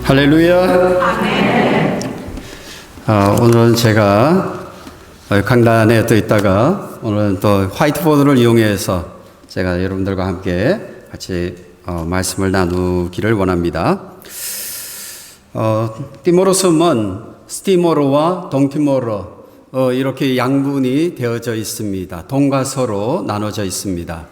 할렐루야. 오늘은 제가 강단에 또 있다가 오늘은 또 화이트보드를 이용해서 제가 여러분들과 함께 같이 말씀을 나누기를 원합니다. 티모로섬은 스티모로와 동티모로 이렇게 양분이 되어져 있습니다. 동과 서로 나눠져 있습니다.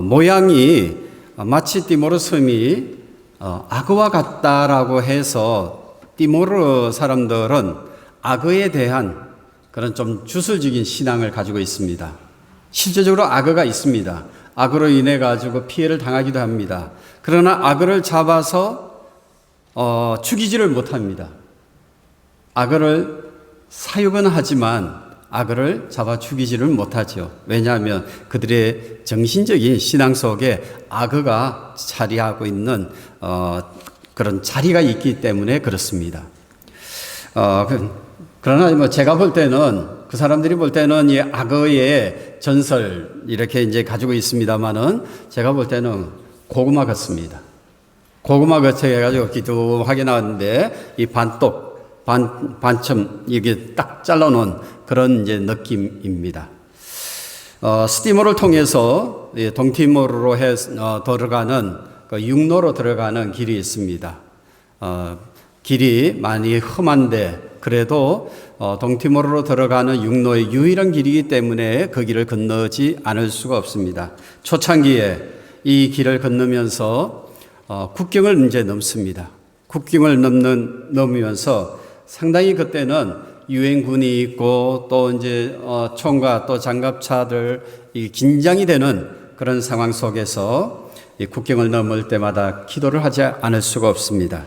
모양이 마치 티모로섬이 악어와 같다라고 해서 티모르 사람들은 악어에 대한 그런 좀 주술적인 신앙을 가지고 있습니다. 실제적으로 악어가 있습니다. 악어로 인해 가지고 피해를 당하기도 합니다. 그러나 악어를 잡아서 죽이지를 못합니다. 악어를 사육은 하지만 악어를 잡아 죽이지를 못하죠. 왜냐하면 그들의 정신적인 신앙 속에 악어가 자리하고 있는 그런 자리가 있기 때문에 그렇습니다. 그러나 제가 볼 때는 그 사람들이 볼 때는 이 악어의 전설 이렇게 이제 가지고 있습니다만은 제가 볼 때는 고구마 같습니다. 고구마 같이 해가지고 기두하게 나왔는데 이 반점 이게 딱 잘라놓은 그런 이제 느낌입니다. 스티머를 통해서 동티모르로 들어가는 육로로 들어가는 길이 있습니다. 길이 많이 험한데 그래도 동티모르로 들어가는 육로의 유일한 길이기 때문에 그 길을 건너지 않을 수가 없습니다. 초창기에 이 길을 건너면서 국경을 이제 넘습니다. 국경을 넘으면서 상당히 그때는 유엔군이 있고 또 이제 총과 또 장갑차들 긴장이 되는 그런 상황 속에서 이 국경을 넘을 때마다 기도를 하지 않을 수가 없습니다.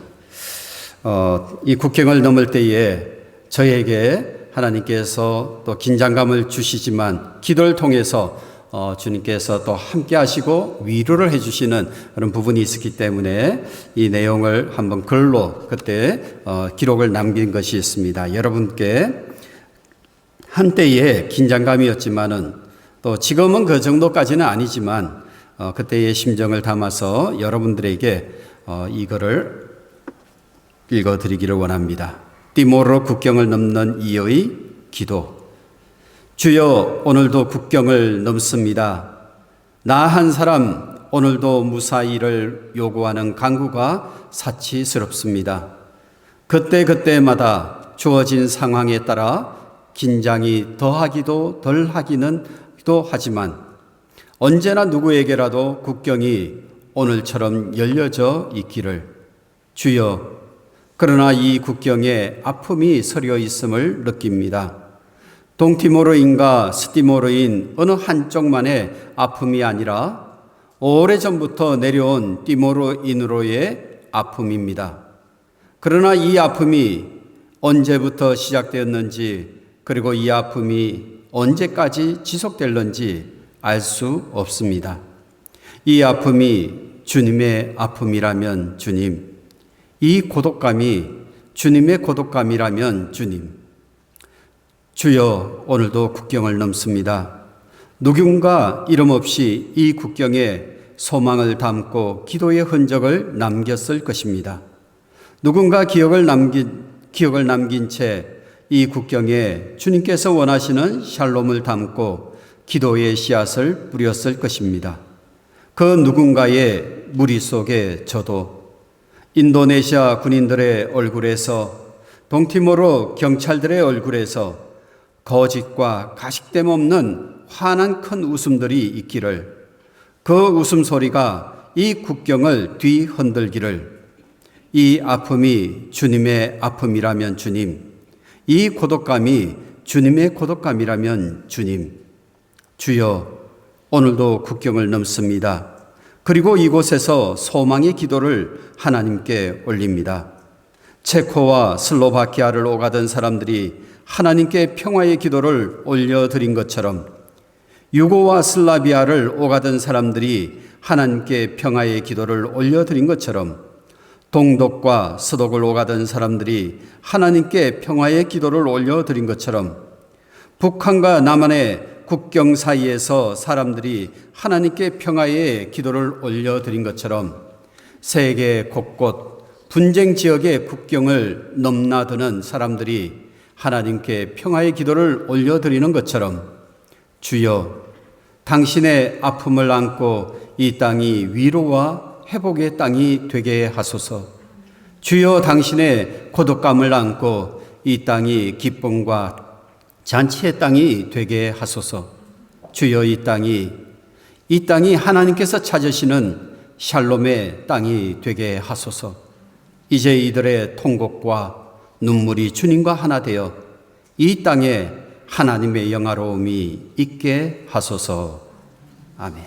이 국경을 넘을 때에 저에게 하나님께서 또 긴장감을 주시지만 기도를 통해서 주님께서 또 함께 하시고 위로를 해주시는 그런 부분이 있었기 때문에 이 내용을 한번 글로 그때 기록을 남긴 것이 있습니다. 여러분께 한때의 긴장감이었지만은 또 지금은 그 정도까지는 아니지만 그때의 심정을 담아서 여러분들에게 이거를 읽어드리기를 원합니다. 티모르 국경을 넘는 이의 기도. 주여, 오늘도 국경을 넘습니다. 나 한 사람 오늘도 무사히를 요구하는 간구가 사치스럽습니다. 그때마다 주어진 상황에 따라 긴장이 더하기도 덜하기는 또 하지만 언제나 누구에게라도 국경이 오늘처럼 열려져 있기를. 주여, 그러나 이 국경에 아픔이 서려 있음을 느낍니다. 동티모르인과 스티모르인 어느 한쪽만의 아픔이 아니라 오래전부터 내려온 티모르인으로의 아픔입니다. 그러나 이 아픔이 언제부터 시작되었는지 그리고 이 아픔이 언제까지 지속될는지 알 수 없습니다. 이 아픔이 주님의 아픔이라면 주님, 이 고독감이 주님의 고독감이라면 주님, 주여, 오늘도 국경을 넘습니다. 누군가 이름 없이 이 국경에 소망을 담고 기도의 흔적을 남겼을 것입니다. 누군가 기억을 남긴 채 이 국경에 주님께서 원하시는 샬롬을 담고 기도의 씨앗을 뿌렸을 것입니다. 그 누군가의 무리 속에 저도 인도네시아 군인들의 얼굴에서 동티모르 경찰들의 얼굴에서 거짓과 가식됨 없는 환한 큰 웃음들이 있기를, 그 웃음소리가 이 국경을 뒤흔들기를, 이 아픔이 주님의 아픔이라면 주님, 이 고독감이 주님의 고독감이라면 주님, 주여, 오늘도 국경을 넘습니다. 그리고 이곳에서 소망의 기도를 하나님께 올립니다. 체코와 슬로바키아를 오가던 사람들이 하나님께 평화의 기도를 올려드린 것처럼 유고와 슬라비아를 오가던 사람들이 하나님께 평화의 기도를 올려드린 것처럼 동독과 서독을 오가던 사람들이 하나님께 평화의 기도를 올려드린 것처럼 북한과 남한의 국경 사이에서 사람들이 하나님께 평화의 기도를 올려드린 것처럼 세계 곳곳 분쟁 지역의 국경을 넘나드는 사람들이 하나님께 평화의 기도를 올려드리는 것처럼 주여 당신의 아픔을 안고 이 땅이 위로와 회복의 땅이 되게 하소서. 주여 당신의 고독감을 안고 이 땅이 기쁨과 잔치의 땅이 되게 하소서. 주여 이 땅이 하나님께서 찾으시는 샬롬의 땅이 되게 하소서. 이제 이들의 통곡과 눈물이 주님과 하나 되어 이 땅에 하나님의 영화로움이 있게 하소서. 아멘.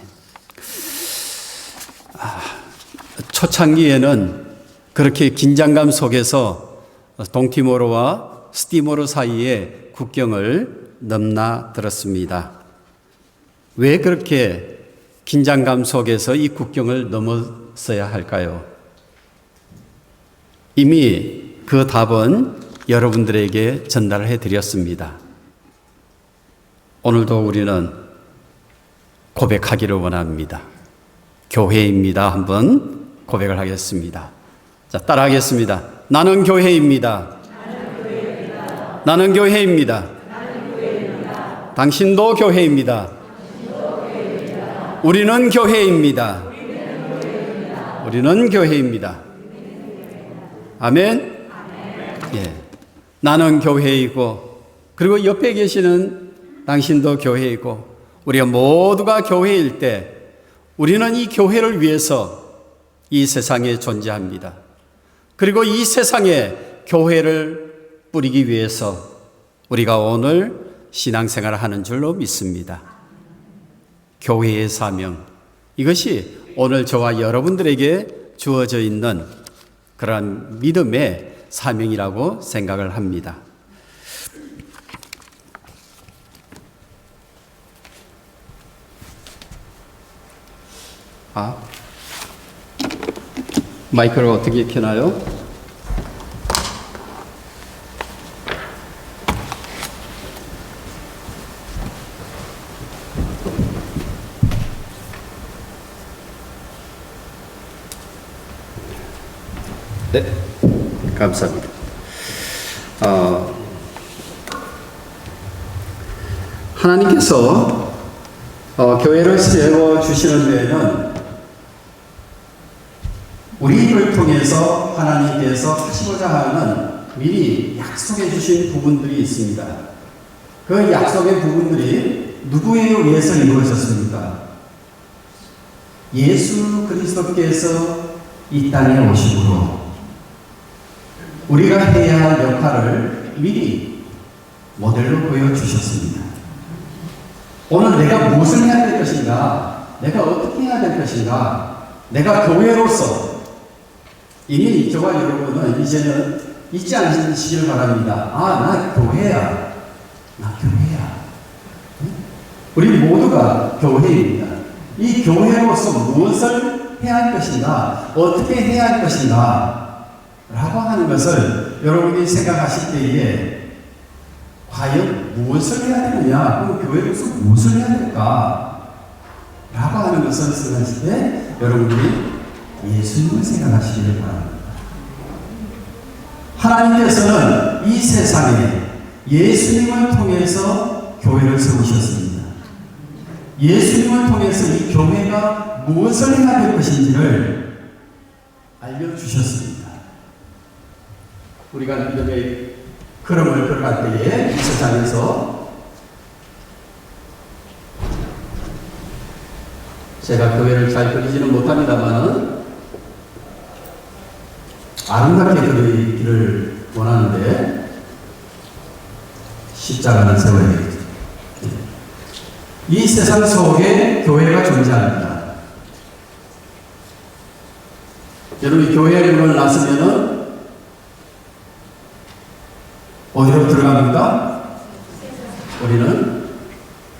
초창기에는 그렇게 긴장감 속에서 동티모르와 스티모르 사이에 국경을 넘나들었습니다. 왜 그렇게 긴장감 속에서 이 국경을 넘었어야 할까요? 이미 그 답은 여러분들에게 전달해 드렸습니다. 오늘도 우리는 고백하기를 원합니다. 교회입니다. 한번 고백을 하겠습니다. 자, 따라하겠습니다. 나는 교회입니다. 나는 교회입니다. 당신도 교회입니다. 우리는 교회입니다. 우리는 교회입니다. 아멘. 예. 나는 교회이고, 그리고 옆에 계시는 당신도 교회이고, 우리가 모두가 교회일 때 우리는 이 교회를 위해서 이 세상에 존재합니다. 그리고 이 세상에 교회를 뿌리기 위해서 우리가 오늘 신앙생활을 하는 줄로 믿습니다. 교회의 사명, 이것이 오늘 저와 여러분들에게 주어져 있는 그런 믿음의 사명이라고 생각을 합니다. 마이크를 어떻게 켜나요? 네, 감사합니다. 하나님께서 교회를 세워주시는 데에는 우리를 통해서 하나님께서 하시고자 하는 미리 약속해 주신 부분들이 있습니다. 그 약속의 부분들이 누구에 의해서 이루어졌습니까? 예수 그리스도께서 이 땅에 오심으로 우리가 해야 할 역할을 미리 모델로 보여주셨습니다. 오늘 내가 무엇을 해야 될 것인가? 내가 어떻게 해야 될 것인가? 내가 교회로서 이미 저와 여러분은 이제는 잊지 않으시길 바랍니다. 나 교회야. 나 교회야. 우리 모두가 교회입니다. 이 교회로서 무엇을 해야 할 것인가? 어떻게 해야 할 것인가? 라고 하는 것을 여러분이 생각하실 때에 과연 무엇을 해야 되느냐? 그럼 교회로서 무엇을 해야 될까? 라고 하는 것을 생각하실 때 여러분들이 예수님을 생각하시기를 바랍니다. 하나님께서는 이 세상에 예수님을 통해서 교회를 세우셨습니다. 예수님을 통해서 이 교회가 무엇을 해야 될 것인지를 알려주셨습니다. 우리가 믿음의 걸음을 걸어갈 때에 이 세상에서 제가 교회를 잘 그리지는 못합니다만 아름답게 그리기를 원하는데 십자가는 세워야 되겠죠. 이 세상 속에 교회가 존재합니다. 여러분이 교회에 문을 나서면은 어디로 들어갑니까? 우리는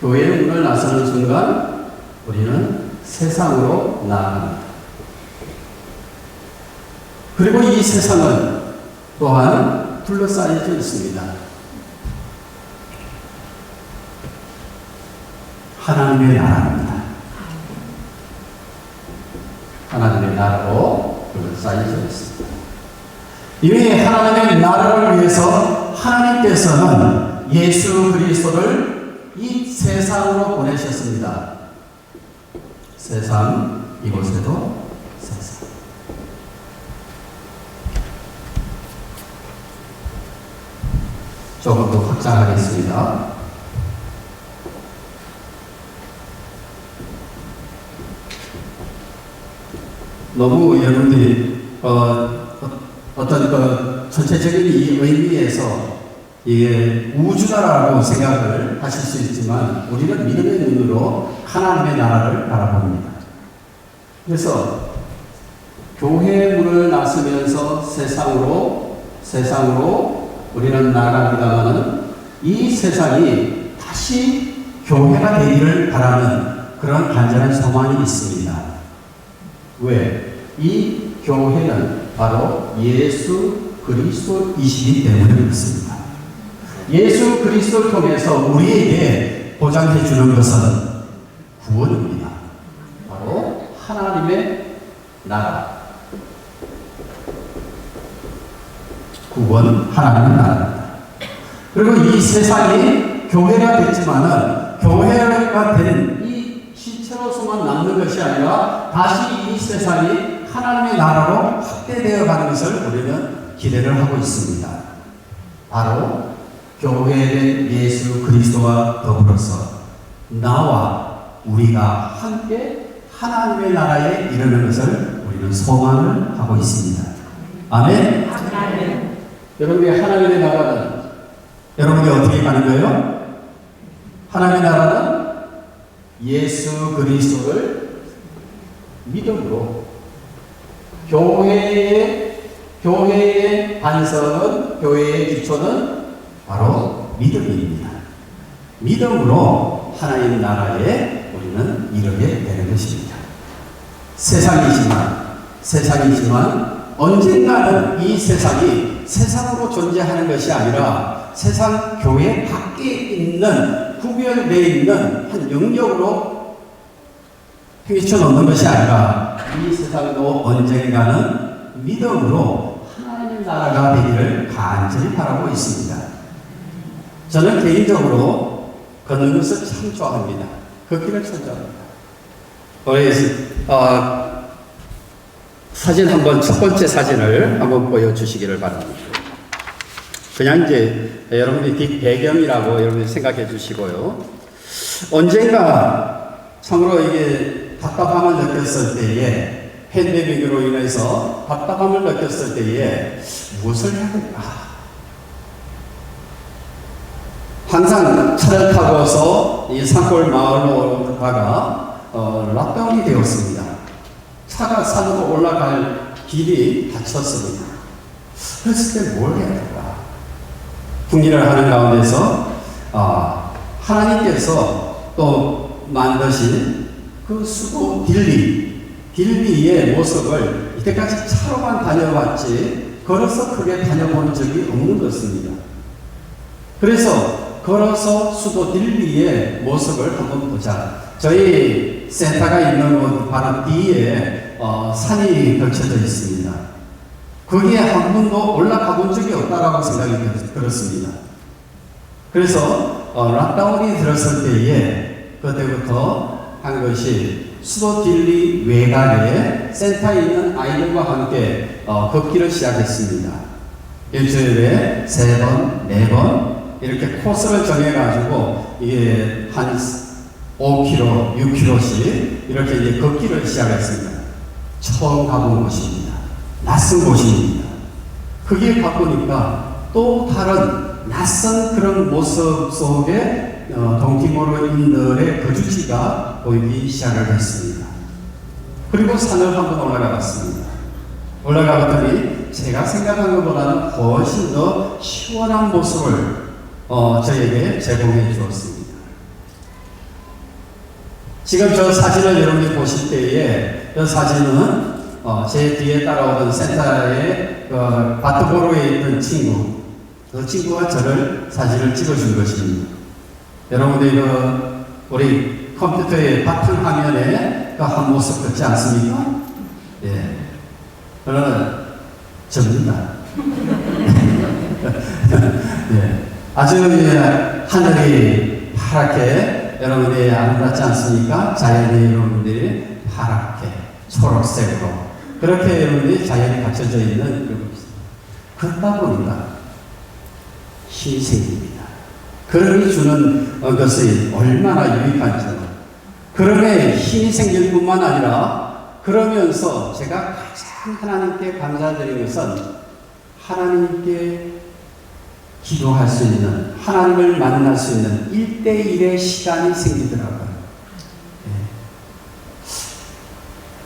교회의 문을 나서는 순간 우리는 세상으로 나아갑니다. 그리고 이 세상은 또한 둘러싸여져 있습니다. 하나님의 나라입니다. 하나님의 나라로 둘러싸여져 있습니다. 이외에 하나님의 나라를 위해서 하나님께서는 예수 그리스도를 이 세상으로 보내셨습니다. 세상, 이곳에도 세상. 조금 더 확장하겠습니다. 너무 여러분들이 어떤 전체적인 이 의미에서 이게 우주다라고 생각을 하실 수 있지만 우리는 믿음의 눈으로 하나님의 나라를 바라봅니다. 그래서 교회 문을 나서면서 세상으로 우리는 나아갑니다마는 이 세상이 다시 교회가 되기를 바라는 그런 간절한 소망이 있습니다. 왜? 이 교회는 바로 예수 그리스도이시기 때문에 그렇습니다. 예수 그리스도를 통해서 우리에게 보장해 주는 것은 구원입니다. 바로 하나님의 나라. 구원, 하나님의 나라입니다. 그리고 이 세상이 교회가 됐지만은 교회가 된 이 실체로서만 남는 것이 아니라 다시 이 세상이 하나님의 나라로 확대되어 가는 것을 우리는 기대를 하고 있습니다. 바로 교회된 예수 그리스도와 더불어서 나와 우리가 함께 하나님의 나라에 이르는 것을 우리는 소망을 하고 있습니다. 아멘. 아멘. 여러분의 하나님의 나라는 여러분이 어떻게 가는 거예요? 하나님의 나라는 예수 그리스도를 믿음으로 교회의 반석은 교회의 기초는 바로 믿음입니다. 믿음으로 하나님 나라에 우리는 이르게 되는 것입니다. 세상이지만 언젠가는 이 세상이 세상으로 존재하는 것이 아니라 세상 교회 밖에 있는 구별되어 있는 한 영역으로 헤쳐놓는 것이 아니라 이 세상도 언젠가는 믿음으로 하나님 나라가 되기를 간절히 바라고 있습니다. 저는 개인적으로 걷는 것을 참 좋아합니다. 걷기를 참 좋아합니다. 우리 사진 한번 첫 번째 사진을 한번 보여주시기를 바랍니다. 그냥 이제 여러분이 뒷배경이라고 여러분이 생각해 주시고요. 언젠가 참으로 이게 답답함을 느꼈을 때에 팬데믹으로 인해서 답답함을 느꼈을 때에 무엇을 해야 될까? 항상 차를 타고서 이 산골 마을로 가다가 락다운이 되었습니다. 차가 산으로 올라갈 길이 닫혔습니다. 그랬을 때 뭘 해야 될까? 궁리를 하는 가운데서 하나님께서 또 만드신 그 수도 딜리의 모습을 이때까지 차로만 다녀봤지 걸어서 크게 다녀본 적이 없는 것입니다. 그래서 걸어서 수도 딜리의 모습을 한번 보자. 저희 센터가 있는 곳 바로 뒤에 산이 걸쳐져 있습니다. 거기에 한 번도 올라가 본 적이 없다라고 생각이 들었습니다. 그래서 락다운이 들었을 때에 그때부터 한 것이 수도 딜리 외곽에 센터에 있는 아이들과 함께 걷기를 시작했습니다. 일주일에 3번, 4번 이렇게 코스를 정해가지고 이게 한 5km, 6km씩 이렇게 이제 걷기를 시작했습니다. 처음 가본 곳입니다. 낯선 곳입니다. 거기에 가보니까 또 다른 낯선 그런 모습 속에 동티모르인들의 거주지가 보이기 시작을 했습니다. 그리고 산을 한번 올라가 봤습니다. 올라가 봤더니 제가 생각한 것보다는 훨씬 더 시원한 모습을 저에게 제공해 주었습니다. 지금 저 사진을 여러분이 보실 때에 이 사진은 제 뒤에 따라오던 센터에 바트보로에 있는 친구, 그 친구가 저를 사진을 찍어준 것입니다. 여러분들이 우리 컴퓨터의 바탕화면에 그 한 모습 같지 않습니까? 예. 그는 접니다. 네. 아주 하늘이 파랗게 여러분들이 아름답지 않습니까? 자연이 여러분들이 파랗게 초록색으로 그렇게 여러분들이 자연이 갖춰져 있는 그런 그러다 보니까 희생입니다. 그러니 주는 것이 얼마나 유익한지는 그러면 힘이 생길 뿐만 아니라 그러면서 제가 가장 하나님께 감사드리는 것은 하나님께 기도할 수 있는 하나님을 만날 수 있는 1대1의 시간이 생기더라고요. 네.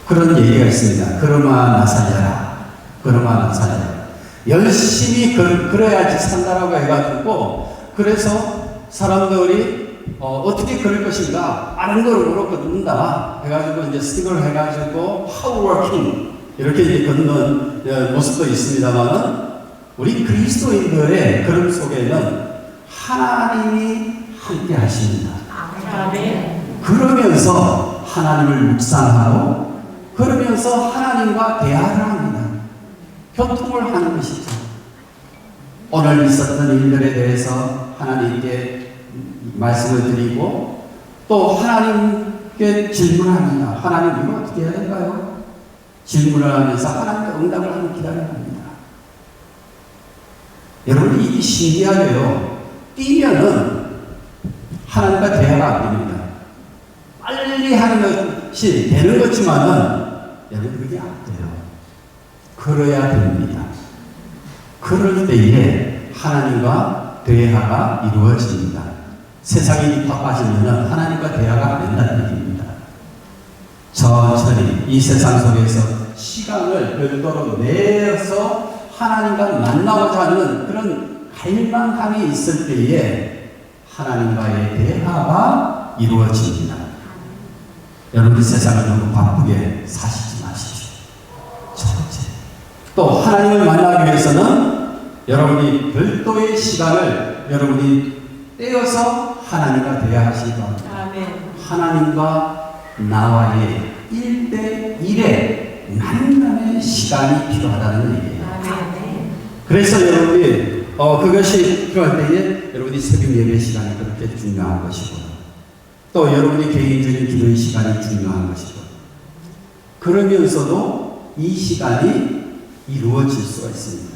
그런 얘기가 있습니다. 그러마 나 살려라. 그러마 나 살려라. 열심히 그래야지 산다라고 해가지고 그래서 사람들이 어떻게 그럴 것인가 아름거름으로 걷는다 해가지고 이제 스틱을 해가지고 하우워킹 이렇게 이제 걷는 모습도 있습니다만은 우리 그리스도인들의 그런 속에는 하나님이 함께 하십니다. 그러면서 하나님을 묵상하고 그러면서 하나님과 대화를 합니다. 교통을 하는 것이죠. 오늘 있었던 일들에 대해서 하나님께 말씀을 드리고 또 하나님께 질문합니다. 하나님 이거 어떻게 해야 될까요? 질문을 하면서 하나님의 응답을 하는 기다려야 합니다. 여러분 이게 신기하게요. 뛰면은 하나님과 대화가 안 됩니다. 빨리 하는 것이 되는 것지만은 여러분 그게 안 돼요. 그래야 됩니다. 그럴 때에 하나님과 대화가 이루어집니다. 세상이 바빠지면 하나님과 대화가 안 된다는 얘기입니다. 천천히 이 세상 속에서 시간을 별도로 내서 하나님과 만나고자 하는 그런 갈망감이 있을 때에 하나님과의 대화가 이루어집니다. 여러분 세상을 너무 바쁘게 사시지 마십시오. 첫째. 또 하나님을 만나기 위해서는 여러분이 별도의 시간을 여러분이 떼어서 하나님과 대화하시기 바랍니다. 하나님과 나와의 1대1의 만남의 시간이 필요하다는 얘기예요. 그래서 여러분이 그것이 필요할 때에 여러분이 새벽 예배 시간이 그렇게 중요한 것이고 또 여러분이 개인적인 기도의 시간이 중요한 것이고 그러면서도 이 시간이 이루어질 수가 있습니다.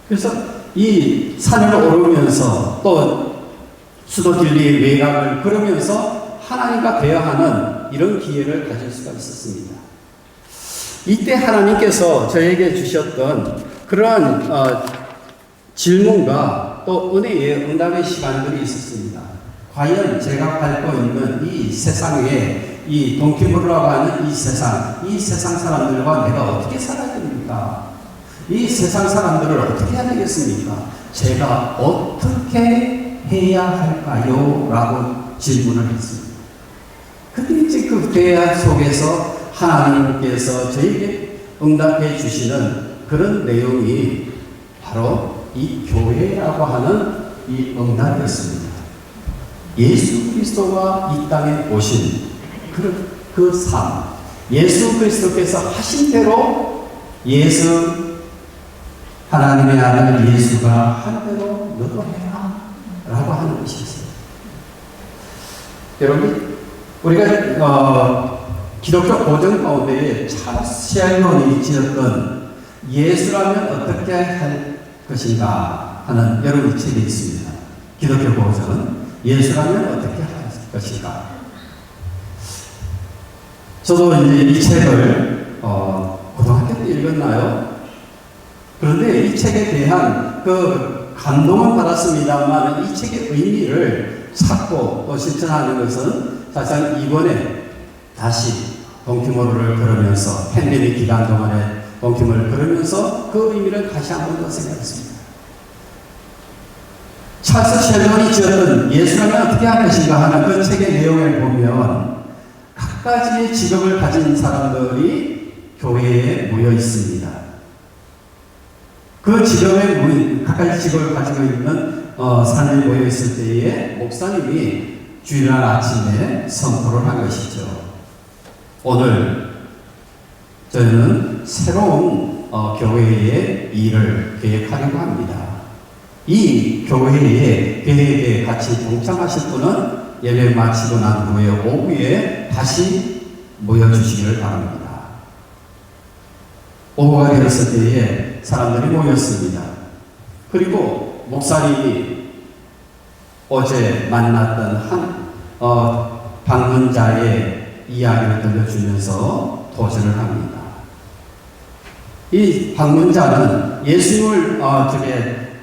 그래서 이 산을 오르면서 또 수도딜리 외곽을 걸으면서 하나님과 대화하는 이런 기회를 가질 수가 있었습니다. 이때 하나님께서 저에게 주셨던 그러한 질문과 또 은혜의 응답의 시간들이 있었습니다. 과연 제가 밟고 있는 이 세상에 이 동키모르라고 하는 이 세상 사람들과 내가 어떻게 살아야 됩니까? 이 세상 사람들을 어떻게 해야 되겠습니까? 제가 어떻게 해야 할까요? 라고 질문을 했습니다. 그때 이제 그 대화 속에서 하나님께서 저에게 응답해 주시는 그런 내용이 바로 이 교회라고 하는 이 응답이었습니다. 예수 그리스도가 이 땅에 오신 그 삶, 예수 그리스도께서 하신 대로 하나님의 아들 예수가 한 대로 너도 해라 라고 하는 것이었어요. 여러분, 우리가 기독교 고정 가운데 찰스 샬론이 지었던 예수라면 어떻게 할 것인가 하는 여러분의 책이 있습니다. 기독교 고정은 예수라면 어떻게 할 것인가. 저도 이제 이 책을 고등학교 때 읽었나요? 그런데 이 책에 대한 그 감동은 받았습니다만 이 책의 의미를 찾고 또 실천하는 것은 사실 이번에 다시 동키모르를 걸으면서 팬데믹 기간 동안에 동키모르를 걸으면서 그 의미를 다시 한 번 더 생각했습니다. 찰스 샬론이 지었던 예수라면 어떻게 할 것인가 하는 그 책의 내용을 보면 각가지의 직업을 가진 사람들이 교회에 모여 있습니다. 그 직업에 각가지 직업을 가지고 있는 사람이 모여 있을 때에 목사님이 주일날 아침에 선포를 한 것이죠. 오늘 저희는 새로운 교회의 일을 계획하려고 합니다. 이 교회의 계획에 같이 동참하실 분은 예배 마치고 난 후에 오후에 다시 모여주시기를 바랍니다. 오후가 되었을 때에 사람들이 모였습니다. 그리고 목사님이 어제 만났던 한 방문자의 이야기를 들려주면서 도전을 합니다. 이 방문자는 예수님을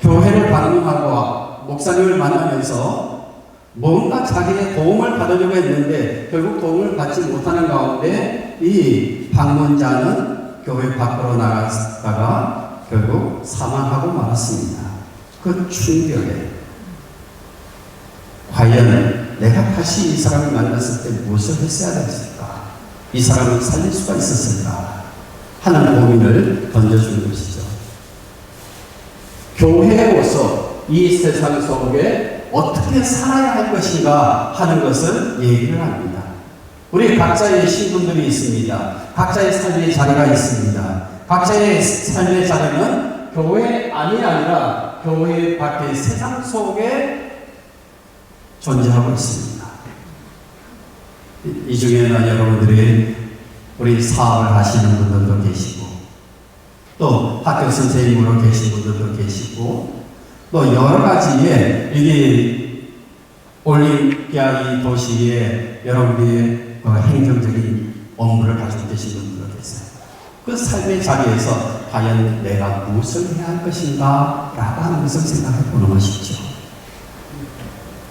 교회를 방문하고 목사님을 만나면서 뭔가 자기의 도움을 받으려고 했는데 결국 도움을 받지 못하는 가운데 이 방문자는 교회 밖으로 나갔다가 결국 사망하고 말았습니다. 그 충격에 과연 내가 다시 이 사람을 만났을 때 무엇을 했어야 됐을까? 이 사람을 살릴 수가 있었을까? 하는 고민을 던져준 것이죠. 교회로서 이 세상 속에 어떻게 살아야 할 것인가 하는 것을 얘기를 합니다. 우리 각자의 신분들이 있습니다. 각자의 삶의 자리가 있습니다. 각자의 삶의 자리는 교회 안이 아니라 교회 밖의 세상 속에 존재하고 있습니다. 이 중에는 여러분들이 우리 사업을 하시는 분들도 계시고 또 학교 선생님으로 계신 분들도 계시고 또 여러 가지의 이 올림피아 도시에 여러분들의 행정적인 업무를 가지고 계신 분들도 계세요. 그 삶의 자리에서 과연 내가 무엇을 해야 할 것인가 라고 하는 것을 생각해 보는 것이죠.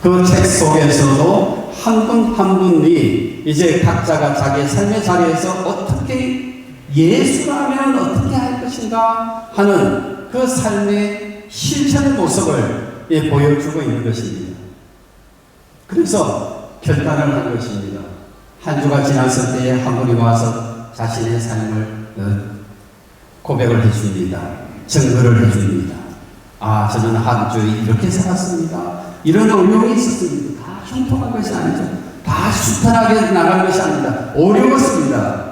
그 책 속에서도 한 분 한 분이 이제 각자가 자기의 삶의 자리에서 어떻게 예수라면 어떻게 할 것인가 하는 그 삶의 실천 모습을 보여주고 있는 것입니다. 그래서 결단을 한 것입니다. 한 주가 지났을 때에 한 분이 와서 자신의 삶을 고백을 해줍니다. 증거를 해줍니다. 아, 저는 한 주 이렇게 살았습니다. 이런 어려움이 있었습니다. 다 형통한 것이 아니죠. 다 순탄하게 나간 것이 아닙니다. 어려웠습니다.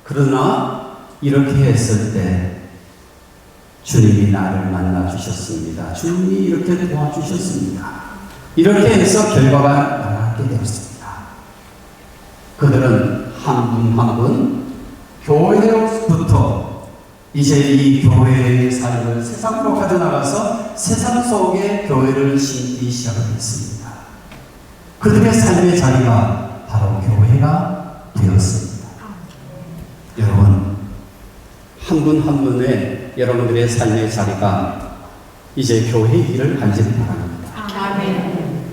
그러나 이렇게 했을 때 주님이 나를 만나 주셨습니다. 주님이 이렇게 도와주셨습니다. 이렇게 해서 결과가 나타나게 되었습니다. 그들은 한 분 한 분 교회로부터 이제 이 교회의 삶을 세상으로 가져나가서 세상 속에 교회를 심기 시작했습니다. 그들의 삶의 자리가 바로 교회가 되었습니다. 여러분, 한 분 한 분의 여러분들의 삶의 자리가 이제 교회의 일을 간절히 바랍니다. 아멘.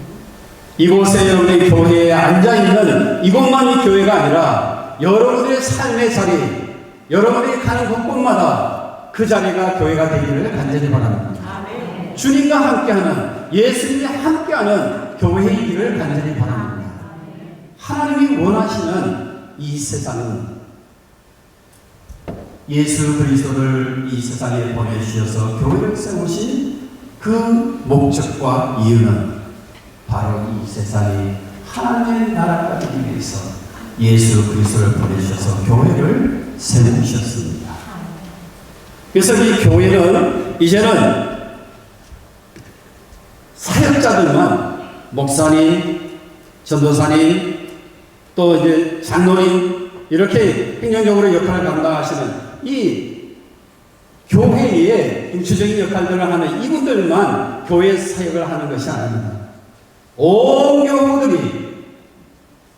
이곳에 여러분의 교회에 앉아있는 이곳만이 교회가 아니라 여러분들의 삶의 자리, 여러분이 가는 곳곳마다 그 자리가 교회가 되기를 간절히 바랍니다. 아멘. 주님과 함께하는, 예수님이 함께하는 교회의 일을 간절히 바랍니다. 하나님이 원하시는 이 세상은 예수 그리스도를 이 세상에 보내주셔서 교회를 세우신 그 목적과 이유는 바로 이 세상이 하나님의 나라가 되기 위해서 예수 그리스도를 보내주셔서 교회를 세우셨습니다. 그래서 이 교회는 이제는 사역자들만, 목사님, 전도사님, 또 이제 장로님, 이렇게 행정적으로 역할을 감당하시는 이 교회의 중추적인 역할들을 하는 이분들만 교회 사역을 하는 것이 아닙니다. 온 교우들이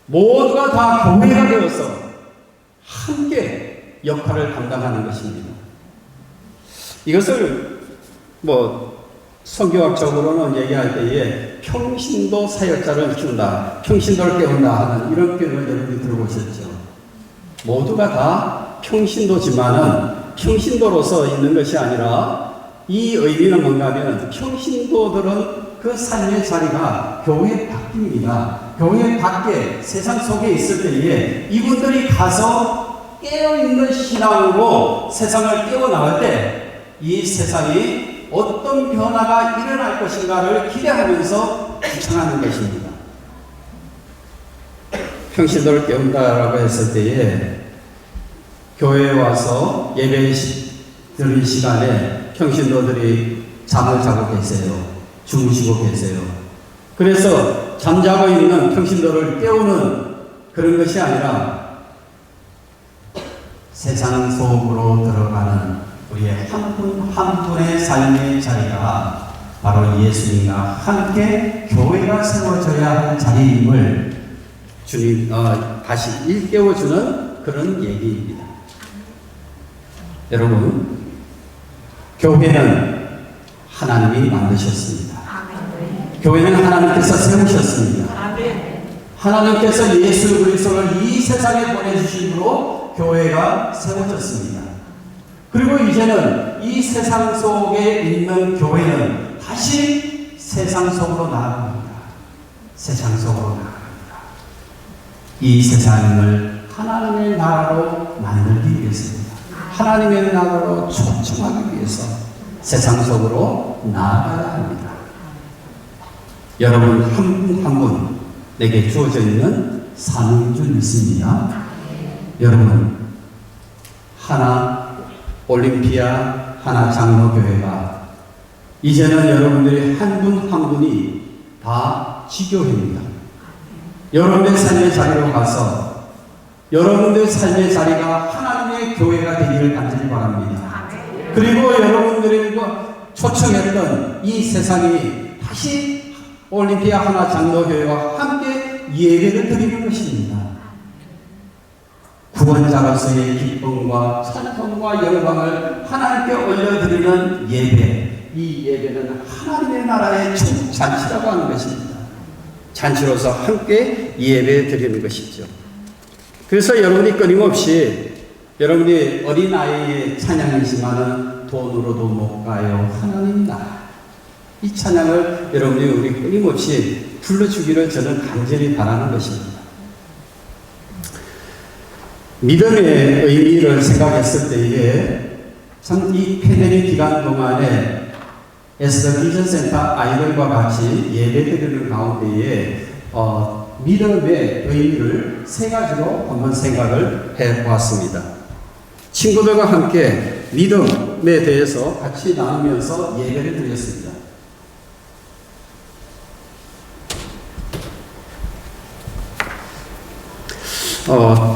모두가 다 교회가 되어서 함께 역할을 감당하는 것입니다. 이것을 성교학적으로는 얘기할 때에 평신도 사역자를 키운다, 평신도를 깨운다 하는 이런 표현을 여러분이 들어보셨죠. 모두가 다 평신도지만은 평신도로서 있는 것이 아니라 이 의미는 뭔가 하면 평신도들은 그 삶의 자리가 교회 밖입니다. 교회 밖에 세상 속에 있을 때에 이분들이 가서 깨어있는 신앙으로 세상을 깨어나갈 때 이 세상이 어떤 변화가 일어날 것인가를 기대하면서 구청하는 것입니다. 평신도를 깨운다라고 했을 때에 교회에 와서 예배 여러분 이 시간에 평신도들이 잠을 자고 계세요. 주무시고 계세요. 그래서 잠자고 있는 평신도를 깨우는 그런 것이 아니라 세상 속으로 들어가는 우리의 한 분 한 분의 삶의 자리가 바로 예수님과 함께 교회가 세워져야 할 자리임을 주님 다시 일깨워주는 그런 얘기입니다. 여러분, 교회는 하나님이 만드셨습니다. 교회는 하나님께서 세우셨습니다. 하나님께서 예수 그리스도를 이 세상에 보내주심으로 교회가 세워졌습니다. 그리고 이제는 이 세상 속에 있는 교회는 다시 세상 속으로 나아갑니다. 세상 속으로 나아갑니다. 이 세상을 하나님의 나라로 만들기 위해서입니다. 하나님의 나라로 초청하기 위해서 세상 속으로 나아가야 합니다. 여러분 한 분 한 분 내게 주어져 있는 사명인 줄 믿습니다. 여러분 하나 올림피아 하나 장로교회가 이제는 여러분들이 한 분 한 분이 다 지교회입니다. 여러분의 삶의 자리로 가서 여러분들의 삶의 자리가 하나님의 교회가 되기를 간절히 바랍니다. 그리고 여러분들이 초청했던 이 세상이 다시 올림피아 하나 장로교회와 함께 예배를 드리는 것입니다. 구원자로서의 기쁨과 찬송과 영광을 하나님께 올려드리는 예배, 이 예배는 하나님의 나라의 잔치라고 하는 것입니다. 잔치로서 함께 예배 드리는 것이죠. 그래서 여러분이 끊임없이 여러분이 어린아이의 찬양이지만은 돈으로도 못 가요 하나님 나라, 이 찬양을 여러분이 우리 끊임없이 불러주기를 저는 간절히 바라는 것입니다. 믿음의 의미를 생각했을 때에 참 이 팬데믹 기간 동안에 에스더 비전 센터 아이들과 같이 예배드리는 가운데에 믿음의 의미를 세 가지로 한번 생각을 해보았습니다. 친구들과 함께 믿음에 대해서 같이 나누면서 예배를 드렸습니다.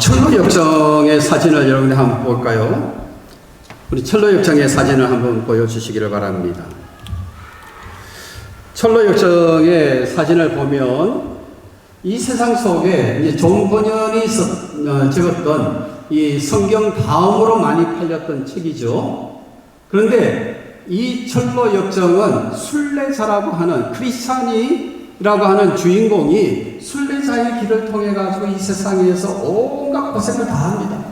철로역정의 사진을 여러분이 한번 볼까요? 우리 철로역정의 사진을 한번 보여주시기를 바랍니다. 철로역정의 사진을 보면 이 세상 속에 이제 존 버년이 적었던 이 성경 다음으로 많이 팔렸던 책이죠. 그런데 이 철로역정은 순례자라고 하는 크리스찬이라고 하는 주인공이 순례자의 길을 통해 가지고 이 세상에서 온갖 고생을 다합니다.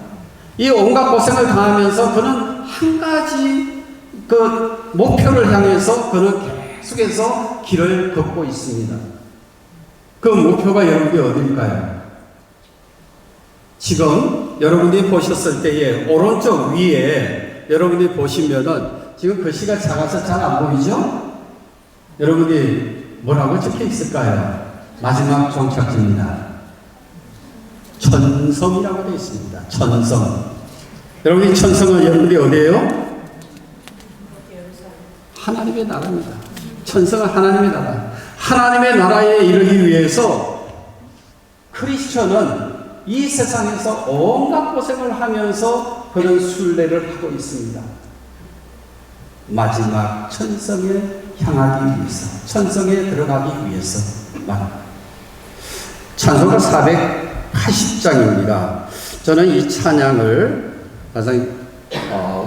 이 온갖 고생을 다하면서 그는 한 가지 그 목표를 향해서 그는 계속해서 길을 걷고 있습니다. 그 목표가 여러분이 어디일까요? 지금 여러분들이 보셨을 때에 오른쪽 위에 여러분들이 보시면은 지금 글씨가 작아서 잘 안 보이죠? 여러분들이 뭐라고 적혀 있을까요? 마지막 종착지입니다. 천성이라고 되어 있습니다. 천성. 여러분이 천성은 여러분들이 어디예요? 하나님의 나라입니다. 천성은 하나님의 나라. 하나님의 나라에 이르기 위해서 크리스천은 이 세상에서 온갖 고생을 하면서 그런 순례를 하고 있습니다. 마지막 천성에 향하기 위해서, 천성에 들어가기 위해서. 찬송가 480장입니다. 저는 이 찬양을 가장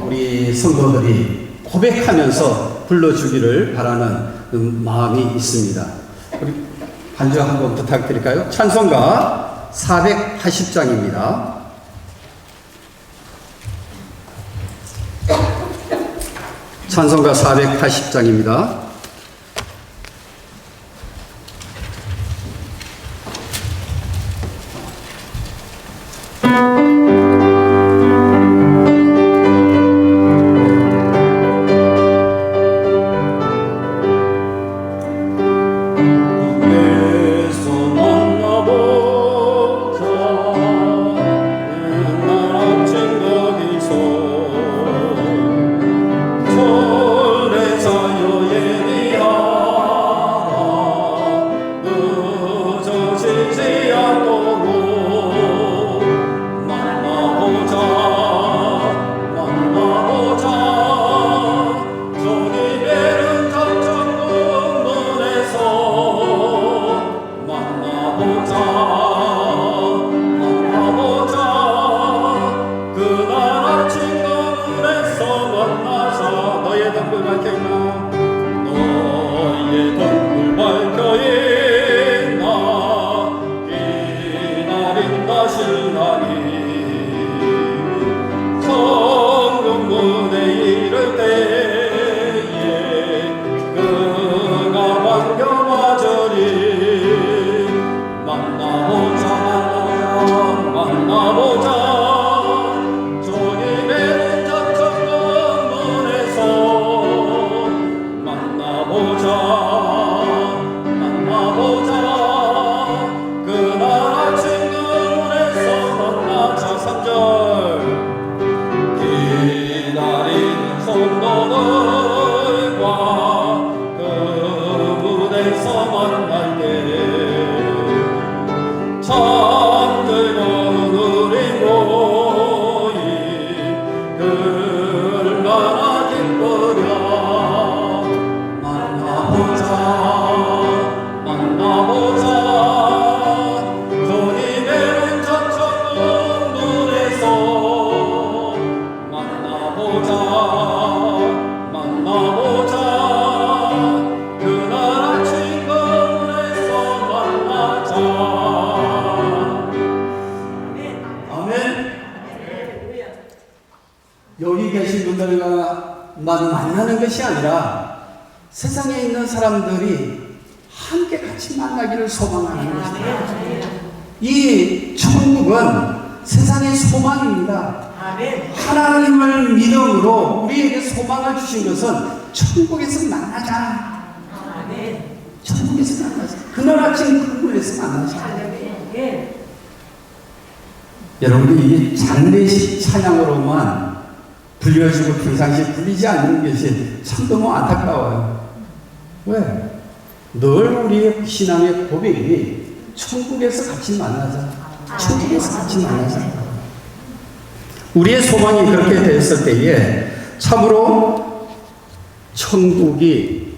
우리 성도들이 고백하면서 불러주기를 바라는 마음이 있습니다. 우리 반주 한번 부탁드릴까요? 찬송가 480장입니다. 찬송가 480장입니다. 성도들과 그 무대에서 만날 때 잠들고 우리 모임 얼마나 기쁘랴. 만나보자 만나보자 주님의 은총천 문에서 만나보자 만나보자 그날 아침 거울에서 만나자. 아멘. 여기 계신 분들과 만나는 것이 아니라 세상에 있는 사람들이 함께 같이 만나기를 소망하는 것입니다. 이 천국은 세상의 소망입니다. 하나님을 믿음으로 우리에게 소망을 주신 것은 천국에서 만나자. 천국에서 만나자. 그날 아침 그물에서 만나자. 여러분이 이 장례식 찬양으로만 불려주고 평상시에 불리지 않는 것이 참 너무 안타까워요. 왜? 늘 우리의 신앙의 고백이 천국에서 같이 만나자. 천국에서 같이 만나자. 우리의 소망이 그렇게 됐을 때에 참으로 천국이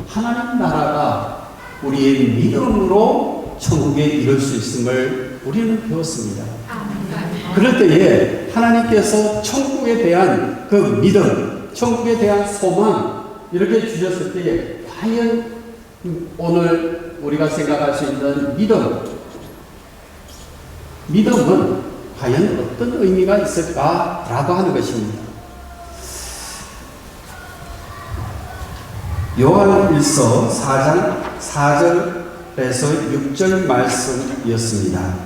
하나님 나라가 우리의 믿음으로 천국에 이룰 수 있음을 우리는 배웠습니다. 그럴 때에 하나님께서 천국에 대한 그 믿음, 천국에 대한 소망 이렇게 주셨을 때에 과연 오늘 우리가 생각할 수 있는 믿음은 과연 어떤 의미가 있을까라고 하는 것입니다. 요한일서 4장 4절에서 6절 말씀이었습니다.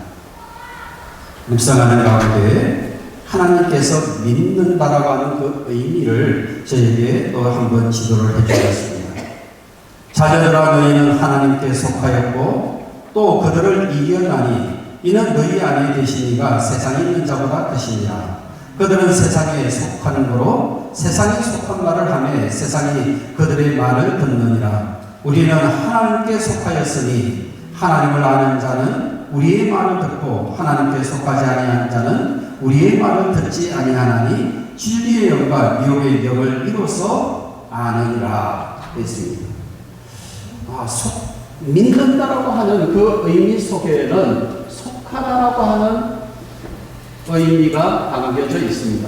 묵상하는 가운데 하나님께서 믿는다라고 하는 그 의미를 저에게 또 한번 지도를 해주셨습니다. 자녀들아 너희는 하나님께 속하였고 또 그들을 이겼나니 이는 너희 안에 계시니가 세상에 있는 자보다 크시니라. 그들은 세상에 속하는 거로 세상에 속한 말을 하며 세상이 그들의 말을 듣느니라. 우리는 하나님께 속하였으니 하나님을 아는 자는 우리의 말을 듣고 하나님께 속하지 아니한 자는 우리의 말을 듣지 아니하나니 진리의 영과 미혹의 영을 이로써 아느니라 했습니다. 믿는다라고 하는 그 의미 속에는 속하다라고 하는 의미가 담겨져 있습니다.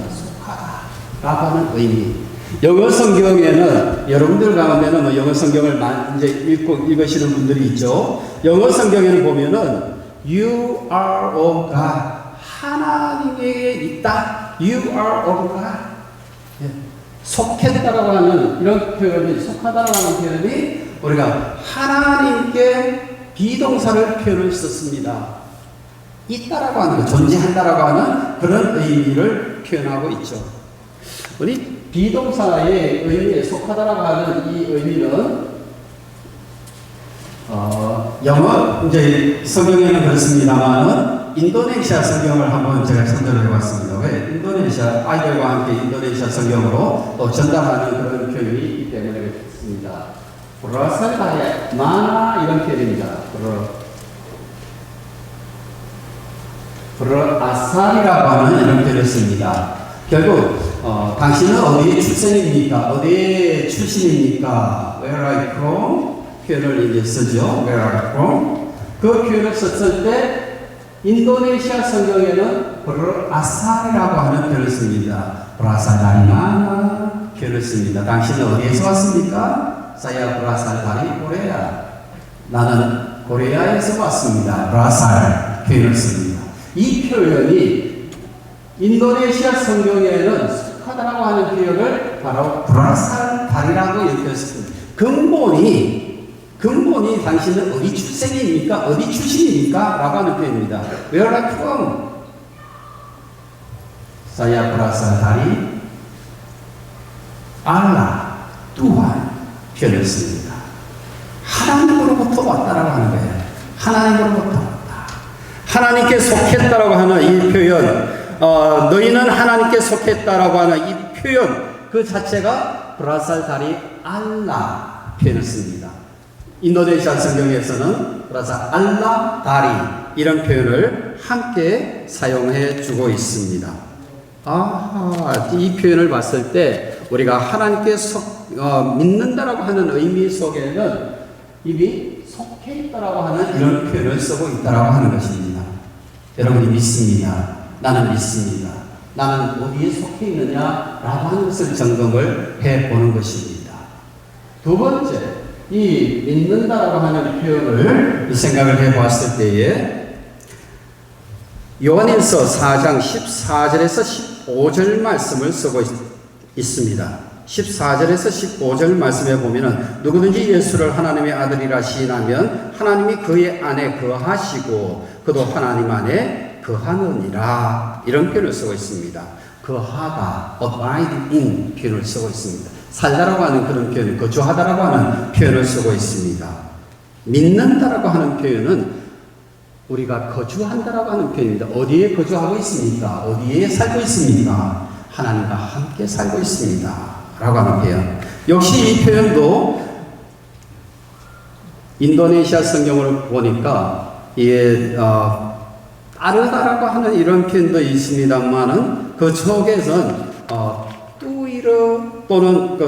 속하다라고 하는 의미. 영어 성경에는 여러분들 가운데는 뭐 영어 성경을 이제 읽으시는 분들이 있죠. 영어 성경에는 보면은 You are of God. 하나님에게 있다. You are of God. 예. 속했다라고 하는 이런 표현이, 속하다라고 하는 표현이 우리가 하나님께 비동사를 표현을 썼습니다. 있다라고 하는 것, 존재한다라고 하는 그런 의미를 표현하고 있죠. 우리 비동사의 의미에 속하다라고 하는 이 의미는 영어 이제 성경에는 그렇습니다만은 인도네시아 성경을 한번 제가 선정해 봤습니다. 왜? 인도네시아 아이들과 함께 인도네시아 성경으로 또 전달하는 그런 표현이 있기 때문에 그렇습니다. 브라살다에 마나 이런 표현입니다. 브라아살이라고 하는 이런 표현을 씁니다. 결국 당신은 어디에 출생입니까? 어디에 출신입니까? Where are you from? 표현을 이제 쓰죠. Where are you from? 그 표현을 썼을 때 인도네시아 성경에는 브라살이라고 하는 표현을 씁니다. 브라살다리마나 표현을 씁니다. 당신은 어디에서 왔습니까? Saya berasal dari Korea. 나는 코리아에서 왔습니다. 브라살 표현을 씁니다. 이 표현이 인도네시아 성경에는 속하다라고 하는 표현을 바로 브라살다리라고 읽혔습니다. 근본이 당신은 어디 출생입니까? 어디 출신입니까? 라고 하는 표현입니다. Where are you from? Saya berasal dari Allah, Tuhan 표현을 씁니다. 하나님으로부터 왔다라고 하는 거예요. 하나님으로부터 왔다. 하나님께 속했다라고 하는 이 표현, 너희는 하나님께 속했다라고 하는 이 표현, 그 자체가 브라살 다리 알라 표현을 씁니다. 인도네시아 성경에서는 브라살 알라 다리 이런 표현을 함께 사용해 주고 있습니다. 이 표현을 봤을 때 우리가 하나님께 믿는다라고 하는 의미 속에는 이미 속해 있다라고 하는 이런 표현을 쓰고 있다라고 하는 것입니다. 여러분이 믿습니다. 나는 믿습니다. 나는 어디에 속해 있느냐라고 하는 것을 점검을 해보는 것입니다. 두 번째, 이 믿는다라고 하는 표현을 생각을 해보았을 때에 요한일서 4장 14절에서 15절 말씀을 쓰고 있습니다. 14절에서 15절 말씀에 보면은 누구든지 예수를 하나님의 아들이라 시인하면 하나님이 그의 안에 거하시고 그도 하나님 안에 거하느니라 이런 표현을 쓰고 있습니다. 거하다, abide in 표현을 쓰고 있습니다. 살다라고 하는 그런 표현을, 거주하다라고 하는 표현을 쓰고 있습니다. 믿는다라고 하는 표현은 우리가 거주한다라고 하는 표현입니다. 어디에 거주하고 있습니까? 어디에 살고 있습니까? 하나님과 함께 살고 있습니다. 라고 하는 표현. 역시 이 표현도 인도네시아 성경을 보니까 따르다라고 하는 이런 표현도 있습니다만은 그 속에선 뚜이르 또는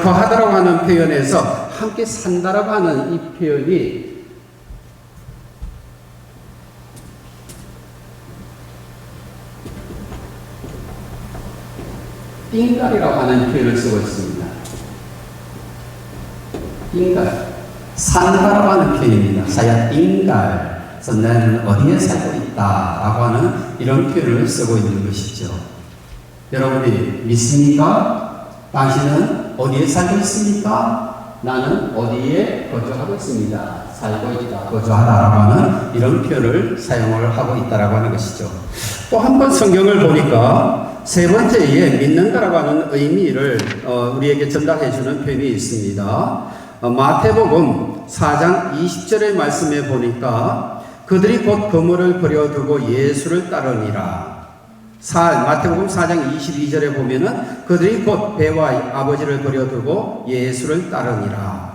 거하다라고 하는 표현에서 함께 산다라고 하는 이 표현이 띵갈이라고 하는 표현을 쓰고 있습니다. 띵갈, 산다라고 하는 표현입니다. 사야 띵갈, 그래서 나는 어디에 살고 있다라고 하는 이런 표현을 쓰고 있는 것이죠. 여러분이 믿습니까? 당신은 어디에 살고 있습니까? 나는 어디에 거주하고 있습니다. 살고 있다, 거주하다라고 하는 이런 표현을 사용을 하고 있다라고 하는 것이죠. 또 한 번 성경을 보니까 세 번째에 믿는다라고 하는 의미를 우리에게 전달해 주는 표현이 있습니다. 마태복음 4장 20절의 말씀에 보니까 그들이 곧 그물을 버려두고 예수를 따르니라. 마태복음 4장 22절에 보면은 그들이 곧 배와 아버지를 버려두고 예수를 따르니라.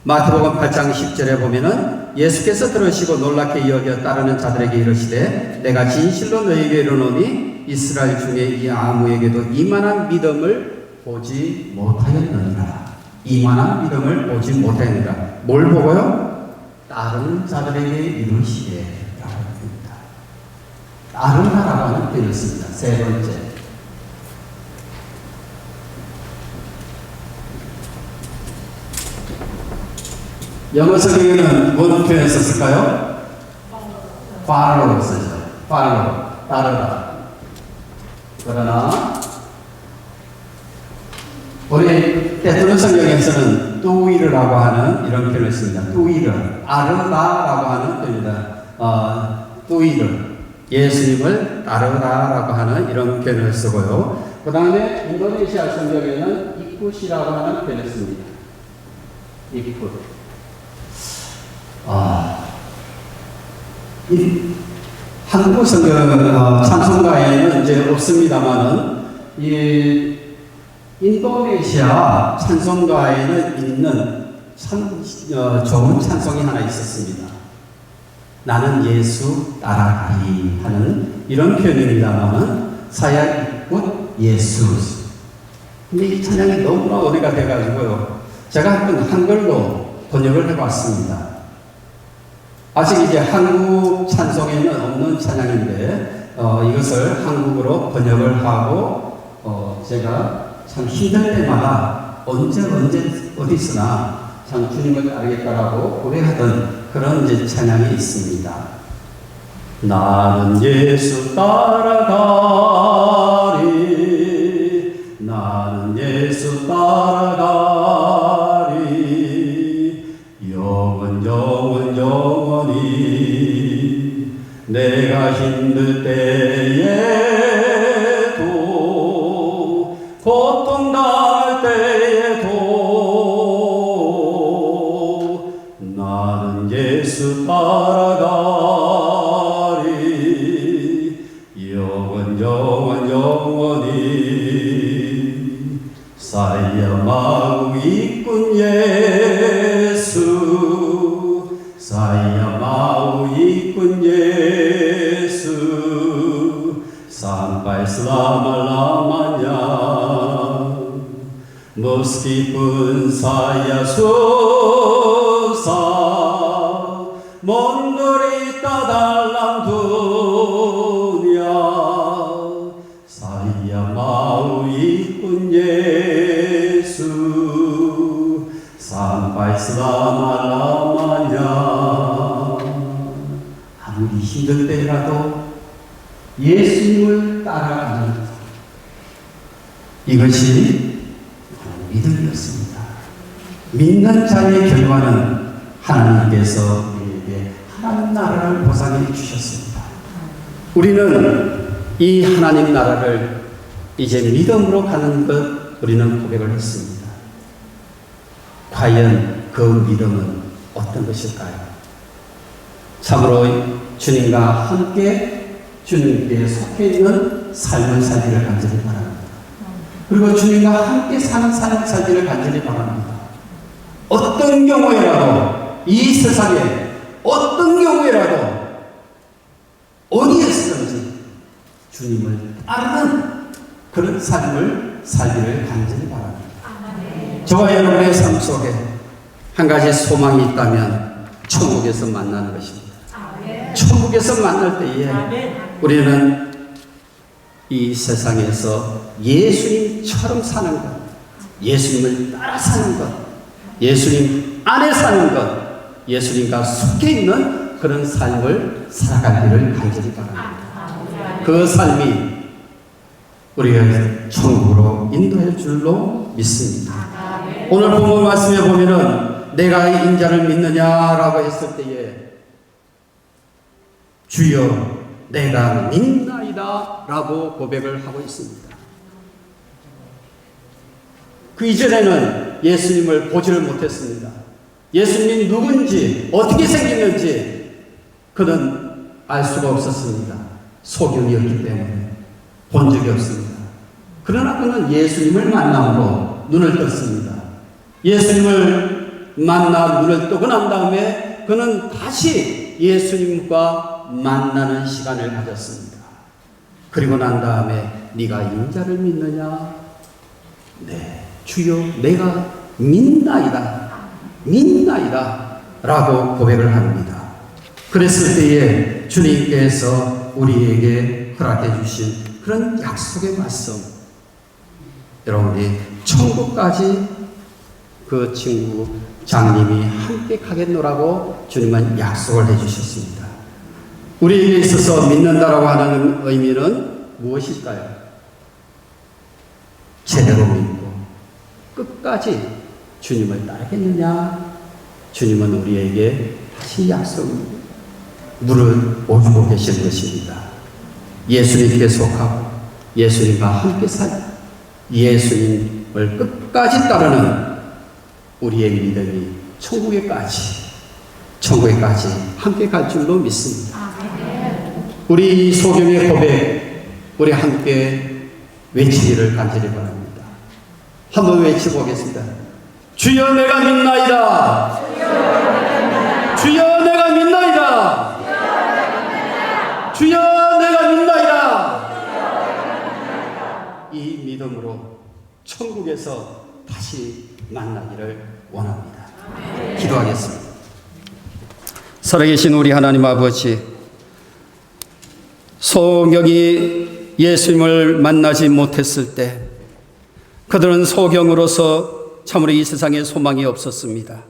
마태복음 8장 10절에 보면은 예수께서 들으시고 놀랍게 여겨 따르는 자들에게 이르시되 내가 진실로 너희에게 이르노니 이스라엘 중에 이 아무에게도 이만한 믿음을 보지 못하였느니라. 이만한 믿음을 보지 못하였느니라. 뭘 보고요? 따르는 자들에게 이르시되 라고 합니다. 따른다라고 하는 표현을 씁니다. 세 번째. 영어 성경에는 무슨 표현을 썼을까요? follow 쓰죠. follow, 따르다. 그러나 우리 때때로 성경에서는 do it라고 하는 이런 표현을 씁니다. do it, 따르다라고 하는 표현입니다. do it, 예수님을 따르다라고 하는 이런 표현을 쓰고요. 그 다음에 인도네시아 성경에는 ikut이라고 하는 표현을 씁니다. ikut. 한국 성경 찬송가에는 이제 없습니다만은 이 인도네시아 찬송가에는 있는 참 좋은 찬송이 하나 있었습니다. 나는 예수 따라가리 하는 이런 표현입니다만은 사야이꽃 예수. 근데 이 찬양이 너무나 오래가 돼가지고요. 제가 한번 한글로 번역을 해봤습니다. 아직 이제 한국 찬송에는 없는 찬양인데 이것을 한국어로 번역을 하고 제가 참 힘들 때마다 언제 어디서나 참 주님을 따르겠다라고 고백하던 그런 이제 찬양이 있습니다. 나는 예수 따라가리, 나는 예수 따라가리, 영원히 내가 힘들 때에도 고통 당할 때에도 나는 예수 따라가리. 영원히 사야마우 이꾼 예수 사야마우 이꾼 예수 sampai selama-lamanya meskipun saya susah menderita dalam dunia saya mau ikut Yesus sampai selama-lamanya. 아무리 힘들 때라도 예수님을 따라가는 것, 이것이 믿음이었습니다. 믿는 자의 결과는 하나님께서 우리에게 하나님 나라를 보상해 주셨습니다. 우리는 이 하나님 나라를 이제 믿음으로 가는 것 우리는 고백을 했습니다. 과연 그 믿음은 어떤 것일까요? 참으로 주님과 함께 주님께 속해 있는 삶을 살기를 간절히 바랍니다. 그리고 주님과 함께 사는 삶을 살기를 간절히 바랍니다. 어떤 경우에라도 이 세상에 어떤 경우에라도 어디에서든지 주님을 따르는 그런 삶을 살기를 간절히 바랍니다. 저와 여러분의 삶 속에 한 가지 소망이 있다면 천국에서 만나는 것입니다. 천국에서 만날 때에 우리는 이 세상에서 예수님처럼 사는 것, 예수님을 따라 사는 것, 예수님 안에 사는 것, 예수님과 속해 있는 그런 삶을 살아가기를 간절히 바랍니다. 그 삶이 우리가 천국으로 인도할 줄로 믿습니다. 오늘 본문 말씀에 보면은 내가 인자를 믿느냐라고 했을 때에 주여 내가 믿나이다 라고 고백을 하고 있습니다. 그 이전에는 예수님을 보지를 못했습니다. 예수님이 누군지 어떻게 생겼는지 그는 알 수가 없었습니다. 소경이었기 때문에 본 적이 없습니다. 그러나 그는 예수님을 만남으로 눈을 떴습니다. 예수님을 만나 눈을 뜨고 난 다음에 그는 다시 예수님과 만나는 시간을 가졌습니다. 그리고 난 다음에 네가 인자를 믿느냐? 네, 주여 내가 믿나이다 라고 고백을 합니다. 그랬을 때에 주님께서 우리에게 허락해 주신 그런 약속의 말씀, 여러분이 천국까지 그 친구 장님이 함께 가겠노라고 주님은 약속을 해 주셨습니다. 우리에게 있어서 믿는다라고 하는 의미는 무엇일까요? 제대로 믿고 끝까지 주님을 따르겠느냐? 주님은 우리에게 다시 약속 물을 오주고 계시는 것입니다. 예수님께 속하고 예수님과 함께 살 예수님을 끝까지 따르는 우리의 믿음이 천국에까지 함께 갈 줄로 믿습니다. 우리 소경의 고백 우리 함께 외치기를 간절히 바랍니다. 한번 외쳐보겠습니다. 주여 내가 믿나이다. 주여 내가 믿나이다. 주여 내가 믿나이다. 이 믿음으로 천국에서 다시 만나기를 원합니다. 기도하겠습니다. 살아계신 우리 하나님 아버지, 소경이 예수님을 만나지 못했을 때 그들은 소경으로서 참으로 이 세상에 소망이 없었습니다.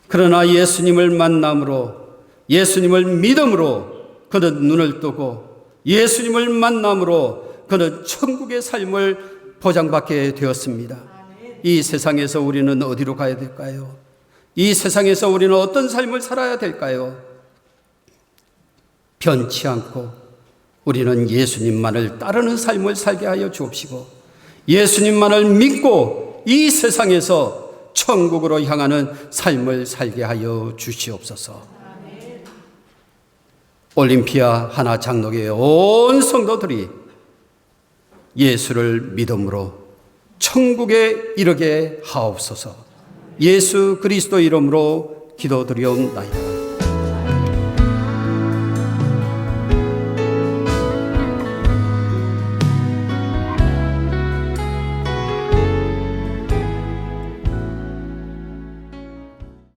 그러나 예수님을 만남으로 예수님을 믿음으로 그는 눈을 뜨고 예수님을 만남으로 그는 천국의 삶을 보장받게 되었습니다. 이 세상에서 우리는 어디로 가야 될까요? 이 세상에서 우리는 어떤 삶을 살아야 될까요? 변치 않고 우리는 예수님만을 따르는 삶을 살게 하여 주옵시고 예수님만을 믿고 이 세상에서 천국으로 향하는 삶을 살게 하여 주시옵소서. 올림피아 하나 장로교회 온 성도들이 예수를 믿음으로 천국에 이르게 하옵소서. 예수 그리스도 이름으로 기도드리옵나이다.